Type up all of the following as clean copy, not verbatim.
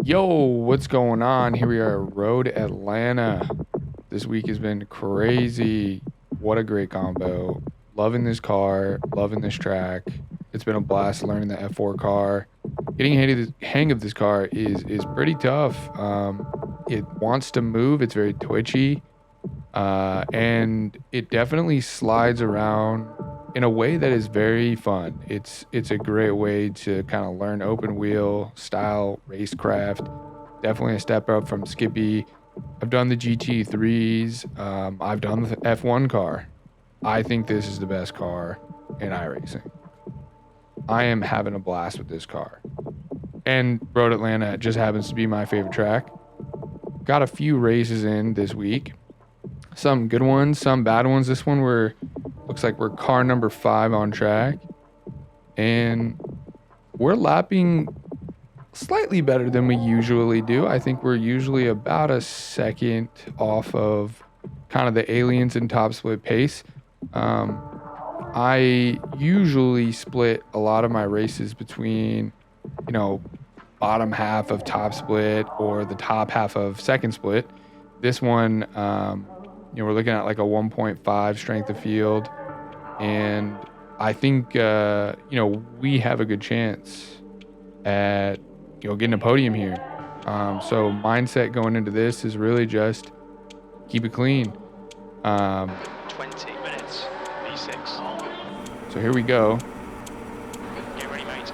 Yo, what's going on? Here we are, Road Atlanta. This week has been crazy. What a great combo. Loving this car, loving this track. It's been a blast learning the F4 car. Getting hang of this car is pretty tough. It wants to move. It's very twitchy. And it definitely slides around in a way that is very fun. It's a great way to kind of learn open wheel style racecraft. Definitely a step up from Skippy. I've done the GT3s. I've done the F1 car. I think this is the best car in iRacing. I am having a blast with this car. And Road Atlanta just happens to be my favorite track. Got a few races in this week. Some good ones, some bad ones. This one looks like we're car number 5 on track. And we're lapping slightly better than we usually do. I think we're usually about a second off of kind of the aliens in top split pace. I usually split a lot of my races between, bottom half of top split or the top half of second split. This one, we're looking at like a 1.5 strength of field. And I think, we have a good chance at, getting a podium here. So mindset going into this is really just keep it clean. 20 minutes, V6. So here we go. Get ready, mate.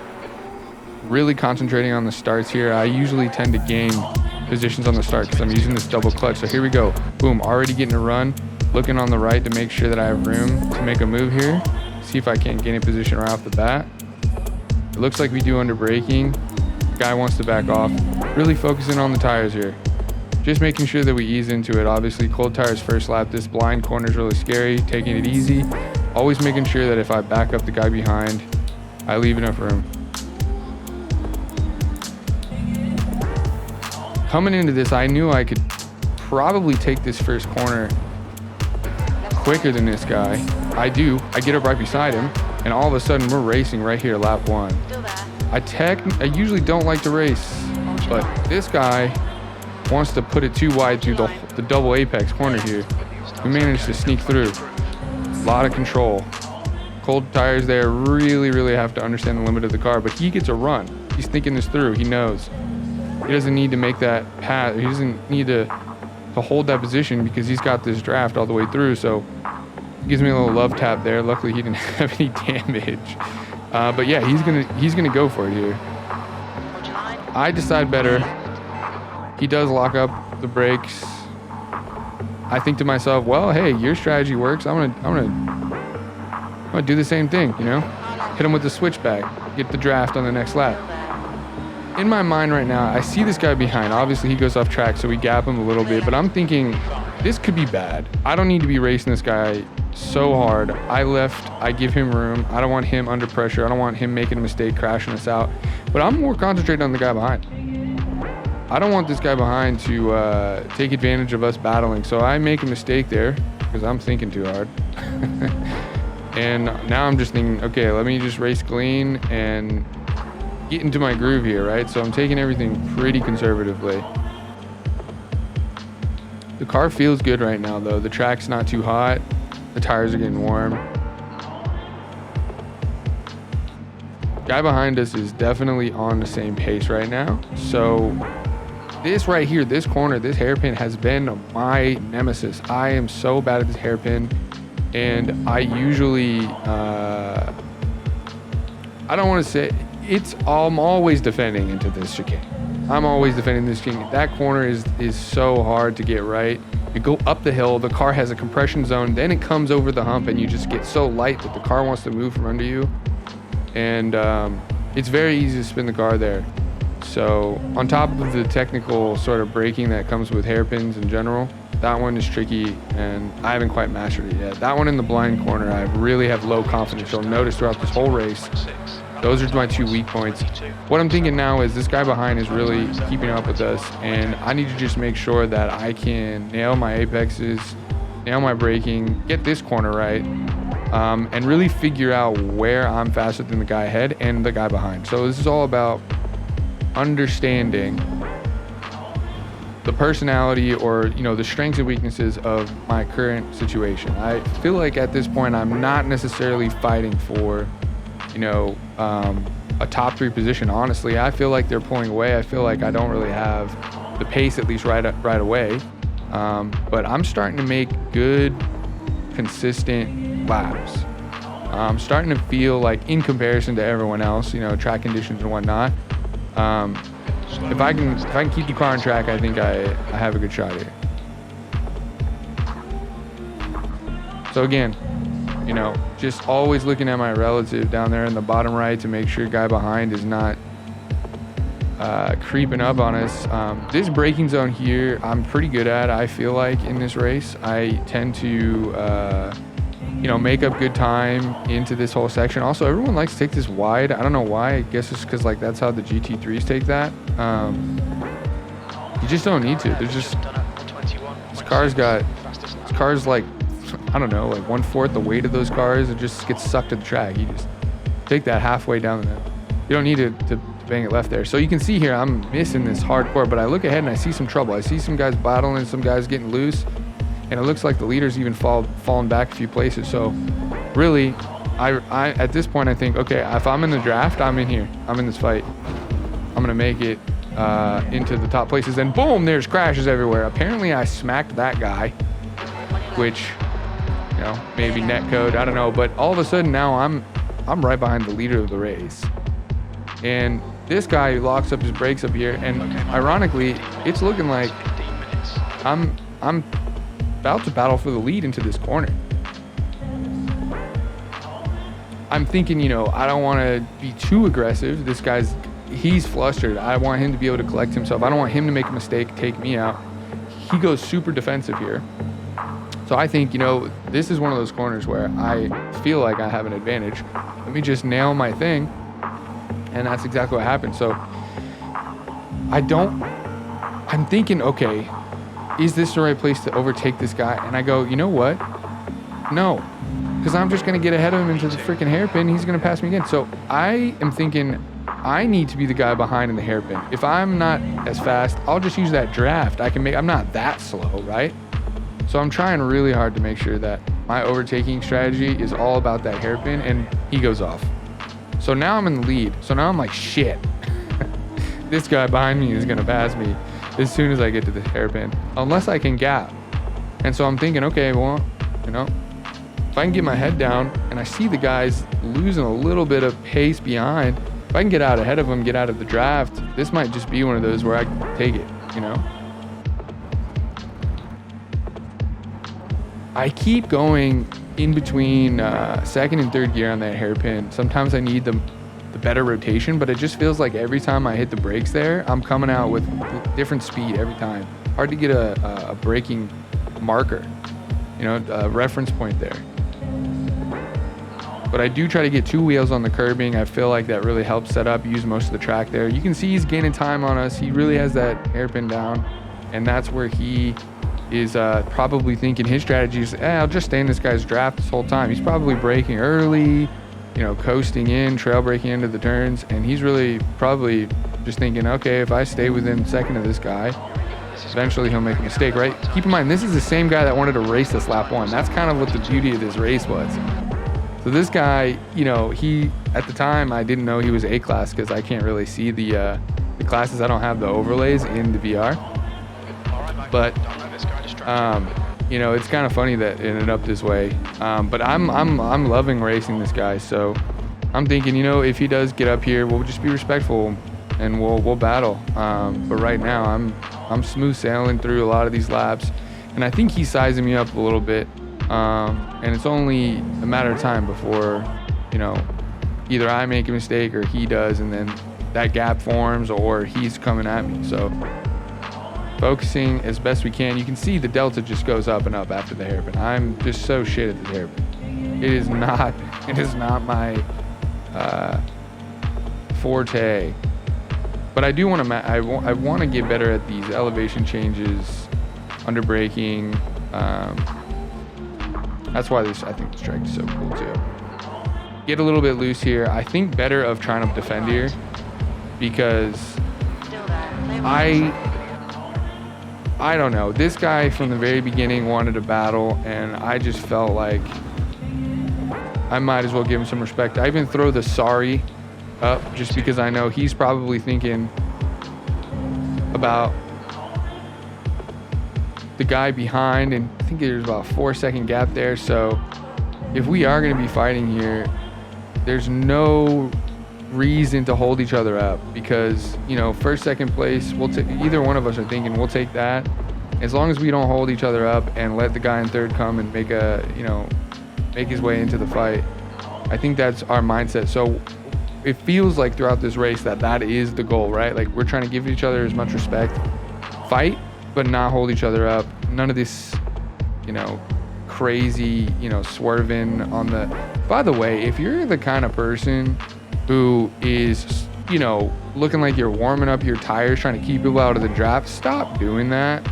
Really concentrating on the starts here. I usually tend to gain positions on the start because I'm using this double clutch. So here we go. Boom, already getting a run. Looking on the right to make sure that I have room to make a move here. See if I can't gain a position right off the bat. It looks like we do under braking. The guy wants to back off. Really focusing on the tires here. Just making sure that we ease into it. Obviously, cold tires first lap. This blind corner is really scary. Taking it easy. Always making sure that if I back up the guy behind, I leave enough room. Coming into this, I knew I could probably take this first corner quicker than this guy. I do. I get up right beside him, and all of a sudden we're racing right here, lap 1. I usually don't like to race, but this guy wants to put it too wide through the double apex corner here. We managed to sneak through. A lot of control. Cold tires there. Really have to understand the limit of the car, but he gets a run. He's thinking this through. He knows. He doesn't need to make that pass. He doesn't need to hold that position because he's got this draft all the way through. So he gives me a little love tap there. Luckily, he didn't have any damage. But yeah, he's gonna go for it here. I decide better. He does lock up the brakes. I think to myself, well, hey, your strategy works. I'm gonna do the same thing. Hit him with the switchback. Get the draft on the next lap. In my mind right now, I see this guy behind. Obviously, he goes off track, so we gap him a little bit. But I'm thinking, this could be bad. I don't need to be racing this guy so hard. I give him room. I don't want him under pressure. I don't want him making a mistake, crashing us out. But I'm more concentrated on the guy behind. I don't want this guy behind to take advantage of us battling. So I make a mistake there because I'm thinking too hard. And now I'm just thinking, okay, let me just race clean and get into my groove here, right? So I'm taking everything pretty conservatively. The car feels good right now, though. The track's not too hot. The tires are getting warm. Guy behind us is definitely on the same pace right now. So this right here, this corner, this hairpin has been my nemesis. I am so bad at this hairpin. And I usually, I don't want to say, I'm always defending into this chicane. I'm always defending this chicane. That corner is so hard to get right. You go up the hill, the car has a compression zone, then it comes over the hump and you just get so light that the car wants to move from under you. And it's very easy to spin the car there. So on top of the technical sort of braking that comes with hairpins in general, that one is tricky and I haven't quite mastered it yet. That one in the blind corner, I really have low confidence. You'll notice throughout this whole race, those are my 2 weak points. What I'm thinking now is this guy behind is really keeping up with us, and I need to just make sure that I can nail my apexes, nail my braking, get this corner right, and really figure out where I'm faster than the guy ahead and the guy behind. So this is all about understanding the personality or, you know, the strengths and weaknesses of my current situation. I feel like at this point I'm not necessarily fighting for, you know, a top 3 position. Honestly, I feel like they're pulling away. I feel like I don't really have the pace, at least right away. But I'm starting to make good, consistent laps. I'm starting to feel like, in comparison to everyone else, you know, track conditions and whatnot, if I can keep the car on track, I think I have a good shot here. So again, you know, just always looking at my relative down there in the bottom right to make sure guy behind is not creeping up on us. This braking zone here, I'm pretty good at, I feel like, in this race. I tend to, you know, make up good time into this whole section. Also, everyone likes to take this wide. I don't know why. I guess it's because, like, that's how the GT3s take that. You just don't need to. There's just, this car's like, I don't know, like 1/4 the weight of those cars. It just gets sucked to the track. You just take that halfway down the middle. You don't need to bang it left there. So you can see here, I'm missing this hardcore, but I look ahead and I see some trouble. I see some guys battling, some guys getting loose, and it looks like the leader's even fallen back a few places. So really, I at this point, I think, okay, if I'm in the draft, I'm in here. I'm in this fight. I'm gonna make it into the top places, and boom, there's crashes everywhere. Apparently I smacked that guy, which, you know, maybe net code, I don't know, but all of a sudden now I'm right behind the leader of the race. And this guy locks up his brakes up here, and ironically, it's looking like I'm about to battle for the lead into this corner. I'm thinking, you know, I don't want to be too aggressive. This guy's, he's flustered. I want him to be able to collect himself. I don't want him to make a mistake, take me out. He goes super defensive here. So I think, you know, this is one of those corners where I feel like I have an advantage. Let me just nail my thing. And that's exactly what happened. So I'm thinking, okay, is this the right place to overtake this guy? And I go, you know what? No, because I'm just going to get ahead of him into the freaking hairpin. He's going to pass me again. So I am thinking I need to be the guy behind in the hairpin. If I'm not as fast, I'll just use that draft. I'm not that slow, right? So I'm trying really hard to make sure that my overtaking strategy is all about that hairpin, and he goes off. So now I'm in the lead. So now I'm like, shit, this guy behind me is gonna pass me as soon as I get to the hairpin, unless I can gap. And so I'm thinking, okay, well, you know, if I can get my head down and I see the guys losing a little bit of pace behind, if I can get out ahead of them, get out of the draft, this might just be one of those where I can take it, you know? I keep going in between second and third gear on that hairpin. Sometimes I need the better rotation, but it just feels like every time I hit the brakes there, I'm coming out with different speed every time. Hard to get a braking marker, you know, a reference point there. But I do try to get 2 wheels on the curbing. I feel like that really helps set up, use most of the track there. You can see he's gaining time on us. He really has that hairpin down, and that's where he is probably thinking his strategy is, I'll just stay in this guy's draft this whole time. He's probably braking early, you know, coasting in, trail braking into the turns, and he's really probably just thinking, okay, if I stay within second of this guy, eventually he'll make a mistake, right? Keep in mind, this is the same guy that wanted to race this lap 1. That's kind of what the beauty of this race was. So this guy, you know, he, at the time, I didn't know he was A-class because I can't really see the classes. I don't have the overlays in the VR. But you know, it's kind of funny that it ended up this way. But I'm loving racing this guy. So I'm thinking, you know, if he does get up here, we'll just be respectful and we'll battle. But right now, I'm smooth sailing through a lot of these laps, and I think he's sizing me up a little bit. And it's only a matter of time before, you know, either I make a mistake or he does, and then that gap forms, or he's coming at me. So focusing as best we can. You can see the delta just goes up and up after the hairpin. I'm just so shit at the hairpin. It is not my forte. But I do want to. I want to get better at these elevation changes, under braking. That's why I think this track is so cool too. Get a little bit loose here. I think better of trying to defend here, because I don't know. This guy from the very beginning wanted a battle, and I just felt like I might as well give him some respect. I even throw the sorry up just because I know he's probably thinking about the guy behind, and I think there's about a 4-second gap there. So if we are going to be fighting here, there's no reason to hold each other up, because, you know, first, second place, either one of us are thinking we'll take that, as long as we don't hold each other up and let the guy in third come and make his way into the fight. I think that's our mindset. So it feels like throughout this race that is the goal, right? Like, we're trying to give each other as much respect, fight, but not hold each other up. None of this, you know, crazy, you know, swerving on the... By the way, if you're the kind of person who is, you know, looking like you're warming up your tires, trying to keep people out of the draft, stop doing that.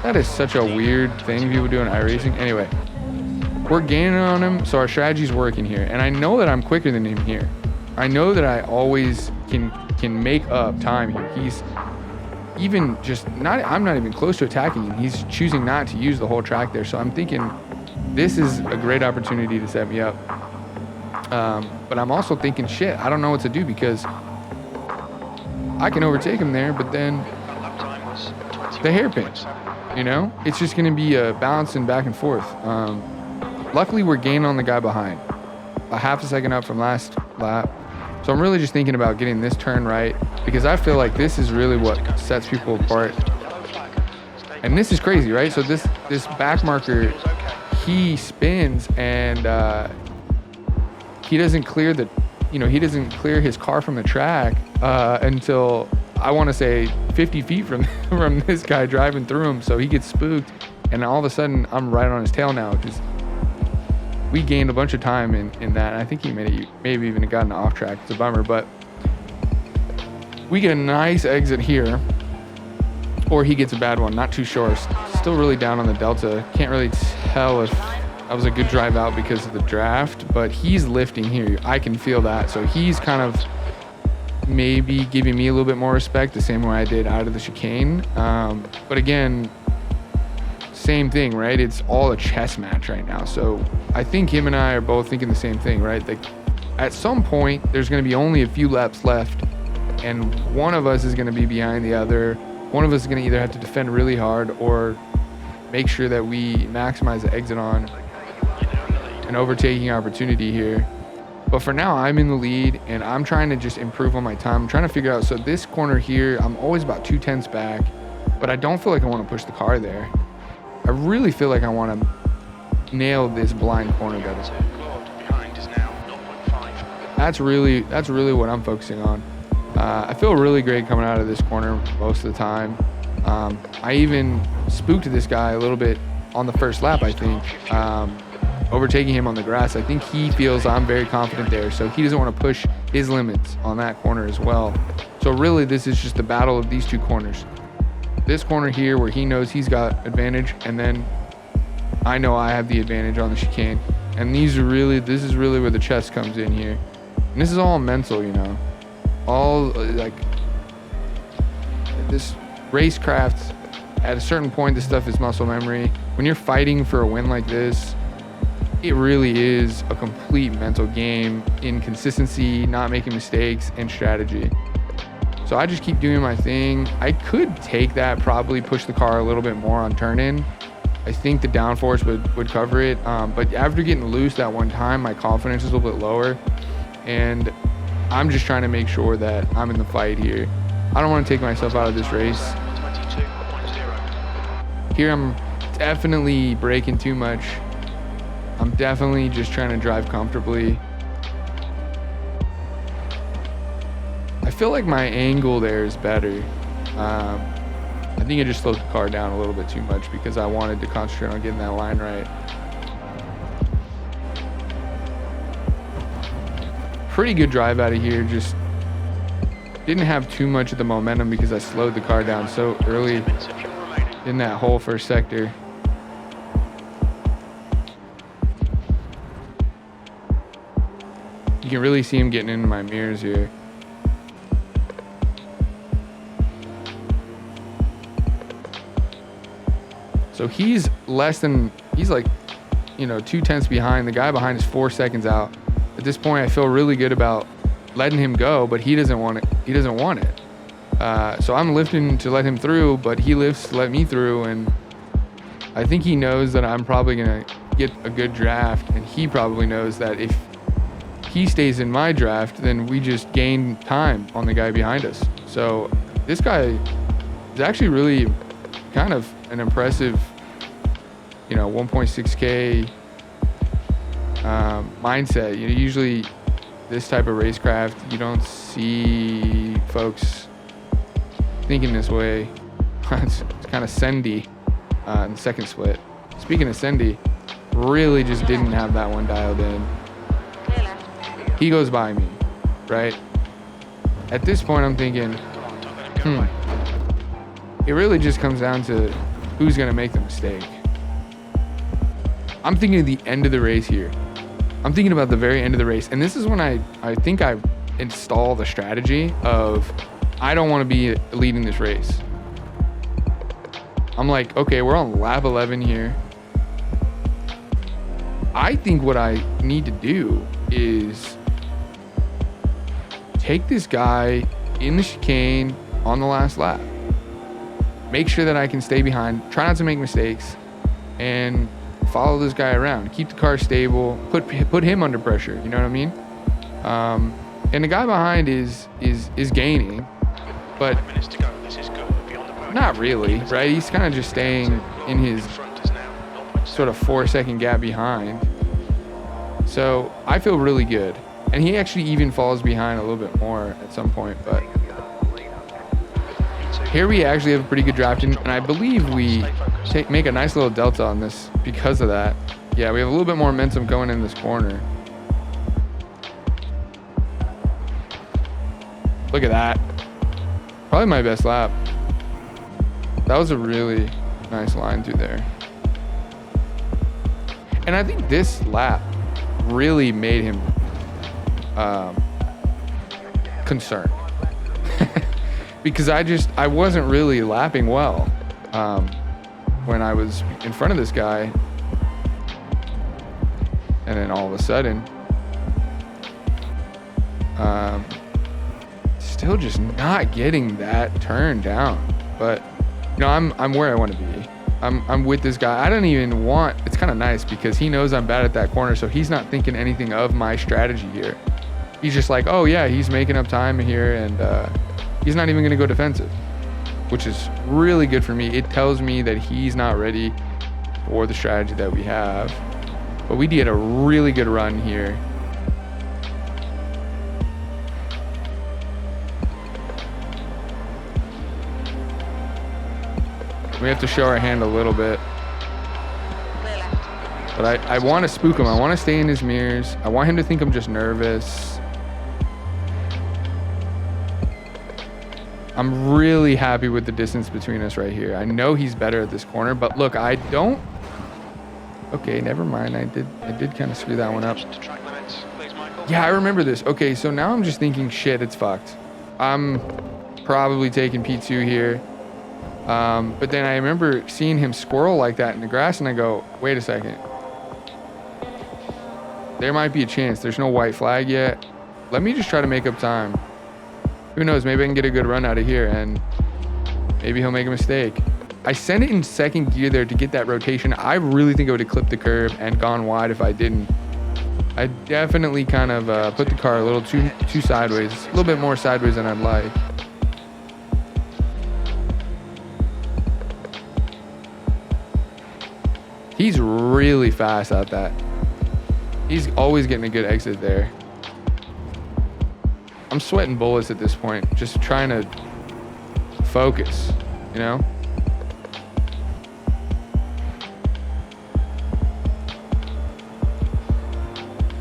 That is such a weird thing people do in iRacing. Anyway, we're gaining on him, so our strategy's working here. And I know that I'm quicker than him here. I know that I always can make up time here. He's even just I'm not even close to attacking him. He's choosing not to use the whole track there. So I'm thinking this is a great opportunity to set me up. But I'm also thinking, shit, I don't know what to do, because I can overtake him there, but then the hairpin, you know, it's just going to be a bouncing back and forth. Luckily, we're gaining on the guy behind, a half a second up from last lap. So I'm really just thinking about getting this turn right, because I feel like this is really what sets people apart. And this is crazy, right? So this back marker, he spins, and he doesn't clear his car from the track until, I want to say, 50 feet from this guy driving through him. So he gets spooked, and all of a sudden I'm right on his tail now, because we gained a bunch of time in that. And I think he maybe even gotten off track. It's a bummer, but we get a nice exit here, or he gets a bad one. Not too sure. Still really down on the delta. Can't really tell if that was a good drive out because of the draft, but he's lifting here. I can feel that. So he's kind of maybe giving me a little bit more respect, the same way I did out of the chicane. But again, same thing, right? It's all a chess match right now. So I think him and I are both thinking the same thing, right? Like, at some point, there's going to be only a few laps left, and one of us is going to be behind the other. One of us is going to either have to defend really hard or make sure that we maximize the exit on an overtaking opportunity here. But for now, I'm in the lead, and I'm trying to just improve on my time. I'm trying to figure out, so this corner here, I'm always about 2/10 back, but I don't feel like I want to push the car there. I really feel like I want to nail this blind corner better. That's really what I'm focusing on. I feel really great coming out of this corner most of the time. I even spooked this guy a little bit on the first lap, I think. Overtaking him on the grass. I think he feels I'm very confident there, so he doesn't want to push his limits on that corner as well. So really, this is just the battle of these two corners. This corner here, where he knows he's got advantage, and then I know I have the advantage on the chicane. And this is really where the chess comes in here. And this is all mental, you know. All, like, this racecraft, at a certain point, this stuff is muscle memory. When you're fighting for a win like this, it really is a complete mental game in consistency, not making mistakes, and strategy. So I just keep doing my thing. I could take that, probably push the car a little bit more on turn-in. I think the downforce would cover it. But after getting loose that one time, my confidence is a little bit lower. And I'm just trying to make sure that I'm in the fight here. I don't want to take myself out of this race. Here I'm definitely braking too much. I'm definitely just trying to drive comfortably. I feel like my angle there is better. I think I just slowed the car down a little bit too much because I wanted to concentrate on getting that line right. Pretty good drive out of here. Just didn't have too much of the momentum because I slowed the car down so early in that whole first sector. You can really see him getting into my mirrors here. So he's like, you know, 2/10 behind. The guy behind is 4 seconds out. At this point, I feel really good about letting him go, but he doesn't want it. He doesn't want it. So I'm lifting to let him through, but he lifts to let me through, and I think he knows that I'm probably gonna get a good draft, and he probably knows that if he stays in my draft, then we just gain time on the guy behind us. So this guy is actually really kind of an impressive, you know, 1.6K mindset. You know, usually this type of racecraft, you don't see folks thinking this way. It's kind of Sendy in the second split. Speaking of Sendy, really just didn't have that one dialed in. He goes by me, right? At this point, I'm thinking, it really just comes down to who's going to make the mistake. I'm thinking of the end of the race here. I'm thinking about the very end of the race. And this is when I think I install the strategy of, I don't want to be leading this race. I'm like, okay, we're on lap 11 here. I think what I need to do is take this guy in the chicane on the last lap. Make sure that I can stay behind, try not to make mistakes, and follow this guy around. Keep the car stable, put him under pressure, you know what I mean? And the guy behind is gaining, but not really, right? He's kind of just staying in his sort of 4 second gap behind. So I feel really good. And he actually even falls behind a little bit more at some point, but here we actually have a pretty good drafting, and I believe we make a nice little delta on this because of that. Yeah, we have a little bit more momentum going in this corner. Look at that. Probably my best lap. That was a really nice line through there. And I think this lap really made him concerned. Because I wasn't really lapping well when I was in front of this guy. And then all of a sudden, still just not getting that turn down. But you know, I'm where I want to be. I'm with this guy. I don't even want, it's kind of nice because he knows I'm bad at that corner, so he's not thinking anything of my strategy here. He's just like, oh yeah, he's making up time here, and he's not even going to go defensive, which is really good for me. It tells me that he's not ready for the strategy that we have. But we did a really good run here. We have to show our hand a little bit. But I want to spook him. I want to stay in his mirrors. I want him to think I'm just nervous. I'm really happy with the distance between us right here. I know he's better at this corner, but look, I don't. Okay, never mind. I did kind of screw that one up. Yeah, I remember this. Okay, so now I'm just thinking, shit, it's fucked. I'm probably taking P2 here. But then I remember seeing him squirrel like that in the grass, and I go, wait a second. There might be a chance. There's no white flag yet. Let me just try to make up time. Who knows? Maybe I can get a good run out of here, and maybe he'll make a mistake. I sent it in second gear there to get that rotation. I really think I would have clipped the curb and gone wide if I didn't. I definitely kind of put the car a little too sideways, a little bit more sideways than I'd like. He's really fast at that. He's always getting a good exit there. I'm sweating bullets at this point, just trying to focus, you know?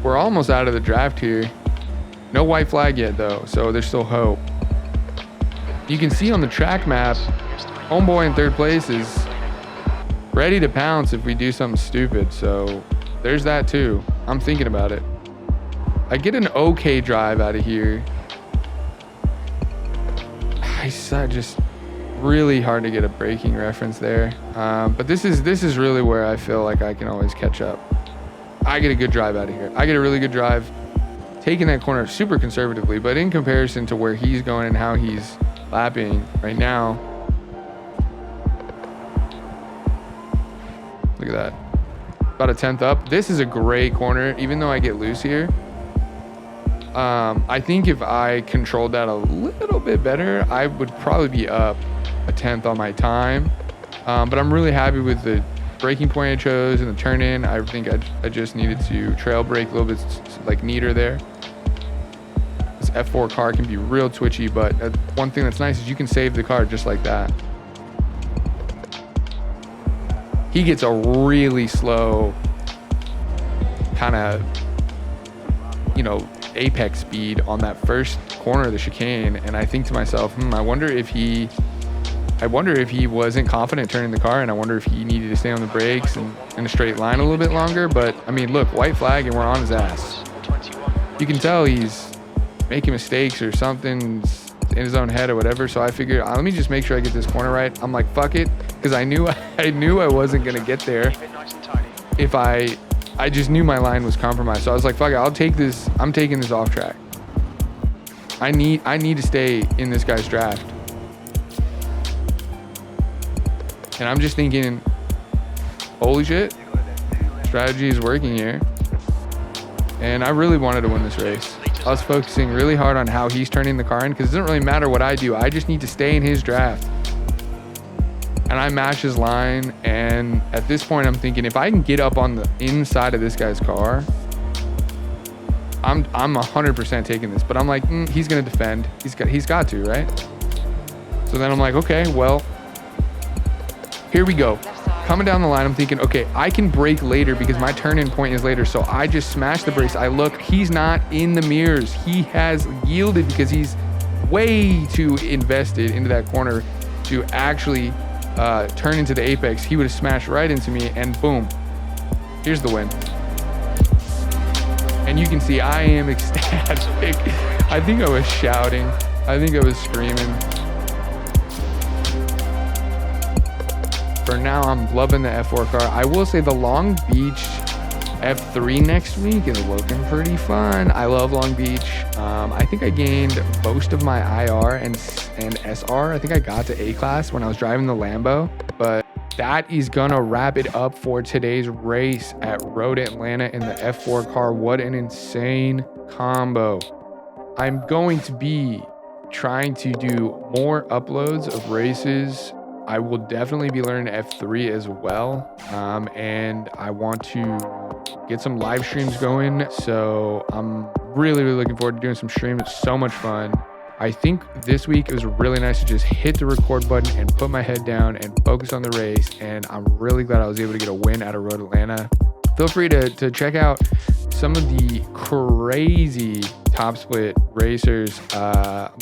We're almost out of the draft here. No white flag yet though, so there's still hope. You can see on the track map, homeboy in third place is ready to pounce if we do something stupid, so there's that too. I'm thinking about it. I get an okay drive out of here. Really hard to get a braking reference there. But this is really where I feel like I can always catch up. I get a good drive out of here. I get a really good drive, taking that corner super conservatively, but in comparison to where he's going and how he's lapping right now, look at that. About a 10th up. This is a great corner, even though I get loose here. I think if I controlled that a little bit better, I would probably be up a 10th on my time. But I'm really happy with the braking point I chose and the turn in. I think I just needed to trail brake a little bit like neater there. This F4 car can be real twitchy, but one thing that's nice is you can save the car just like that. He gets a really slow kind of, you know, apex speed on that first corner of the chicane, and I think to myself, I wonder if he wasn't confident turning the car, and I wonder if he needed to stay on the brakes and in a straight line a little bit longer. But I mean, look, white flag and we're on his ass. You can tell he's making mistakes or something in his own head or whatever. So I figured, let me just make sure I get this corner right. I'm like, fuck it, because I knew I wasn't gonna get there if I just knew my line was compromised. So I was like, fuck it, I'll take this. I'm taking this off track. I need to stay in this guy's draft. And I'm just thinking, holy shit, strategy is working here. And I really wanted to win this race. I was focusing really hard on how he's turning the car in, because it doesn't really matter what I do. I just need to stay in his draft. And I match his line. And at this point, I'm thinking, if I can get up on the inside of this guy's car, I'm 100% taking this. But I'm like, he's going to defend. He's got to, right? So then I'm like, okay, well, here we go. Coming down the line, I'm thinking, okay, I can brake later because my turn-in point is later. So I just smash the brakes. I look, he's not in the mirrors. He has yielded because he's way too invested into that corner to actually turn into the apex. He would have smashed right into me, and boom, here's the win. And you can see I am ecstatic. I think I was shouting. I think I was screaming. For now, I'm loving the F4 car. I will say the Long Beach F3 next week is looking pretty fun. I love Long Beach. I think I gained most of my IR and SR. I think I got to A-class when I was driving the Lambo. But that is gonna wrap it up for today's race at Road Atlanta in the F4 car. What an insane combo. I'm going to be trying to do more uploads of races. I will definitely be learning F3 as well. And I want to get some live streams going. So I'm really looking forward to doing some streams. It's so much fun. I think this week it was really nice to just hit the record button and put my head down and focus on the race. And I'm really glad I was able to get a win out of Road Atlanta. Feel free to check out some of the crazy top split racers.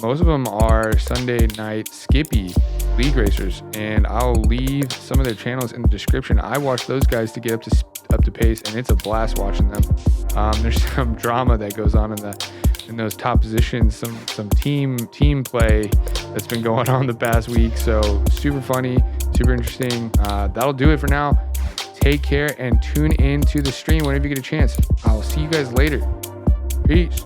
Most of them are Sunday night Skippy league racers, and I'll leave some of their channels in the description. I watch those guys to get up to pace, and it's a blast watching them. There's some drama that goes on in those top positions, some team play that's been going on the past week. So super funny, super interesting. That'll do it for now. Take care and tune in to the stream whenever you get a chance. I'll see you guys later. Peace.